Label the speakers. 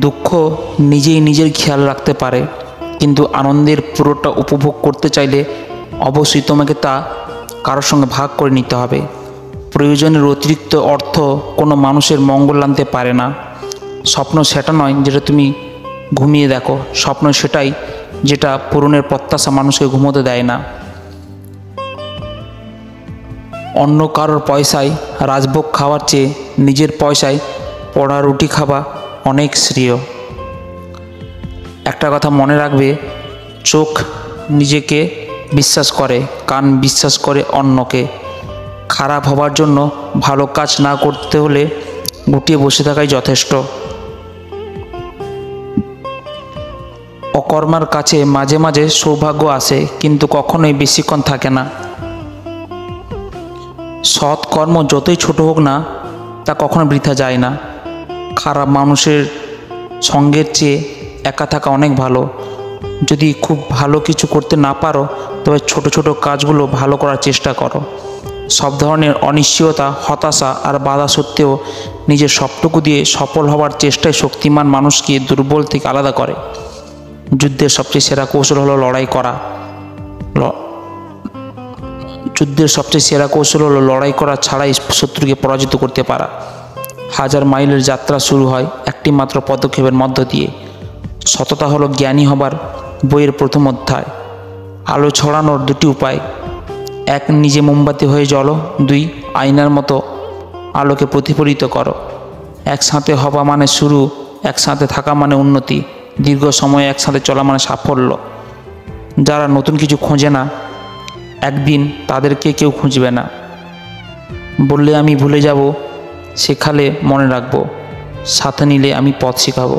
Speaker 1: দুঃখ নিজেই নিজের খেয়াল রাখতে পারে, কিন্তু আনন্দের পুরোটা উপভোগ করতে চাইলে অবশ্যই তোমাকে তা কারোর সঙ্গে ভাগ করে নিতে হবে। প্রয়োজনের অতিরিক্ত অর্থ কোনো মানুষের মঙ্গল আনতে পারে না। স্বপ্ন সেটা নয় যেটা তুমি ঘুমিয়ে দেখো, স্বপ্ন সেটাই যেটা পূরণের প্রত্যাশা মানুষকে ঘুমোতে দেয় না। অন্য কারোর পয়সায় রাজভোগ খাওয়ার চেয়ে নিজের পয়সায় পড়া রুটি খাওয়া অনেক শ্রেয়। একটা কথা মনে রাখবে, চোখ নিজেকে বিশ্বাস করে, কান বিশ্বাস করে অন্যকে। খারাপ হবার জন্য ভালো কাজ না করতে হলে গুটিয়ে বসে থাকাই যথেষ্ট। অকর্মার কাছে মাঝে মাঝে সৌভাগ্য আসে, কিন্তু কখনোই বেশিক্ষণ থাকে না। সৎ কর্ম যতই ছোট হোক না, তা কখনো বৃথা যায় না। খারাপ মানুষের সঙ্গের চেয়ে একা থাকা অনেক ভালো। যদি খুব ভালো কিছু করতে না পারো, তবে ছোট ছোট কাজগুলো ভালো করার চেষ্টা করো। সব ধরনের অনিশ্চয়তা, হতাশা আর বাধা সত্ত্বেও নিজের সবটুকু দিয়ে সফল হওয়ার চেষ্টায় শক্তিমান মানুষকে দুর্বল থেকে আলাদা করে। যুদ্ধের সবচেয়ে সেরা কৌশল হলো লড়াই করা। লড়াই করা ছাড়াই শত্রুকে পরাজিত করতে পারা। 1000 মাইলের যাত্রা শুরু হয় একটি মাত্র পদক্ষেপের মধ্য দিয়ে। সততা হলো জ্ঞানী হবার বইয়ের প্রথম অধ্যায়। আলো ছড়ানোর 2টি উপায়: 1, নিজে মোমবাতি হয়ে জ্বলো। 2, আয়নার মতো আলোকে প্রতিফলিত করো। একসাথে হওয়া মানে শুরু, একসাথে থাকা মানে উন্নতি, দীর্ঘ সময় একসাথে চলা মানে সাফল্য। যারা নতুন কিছু খোঁজে না, একদিন তাদেরকে কেউ খুঁজবে না। বললে আমি ভুলে যাব, শেখালে মনে রাখবো, সাথে নিলে আমি পথ শেখাবো।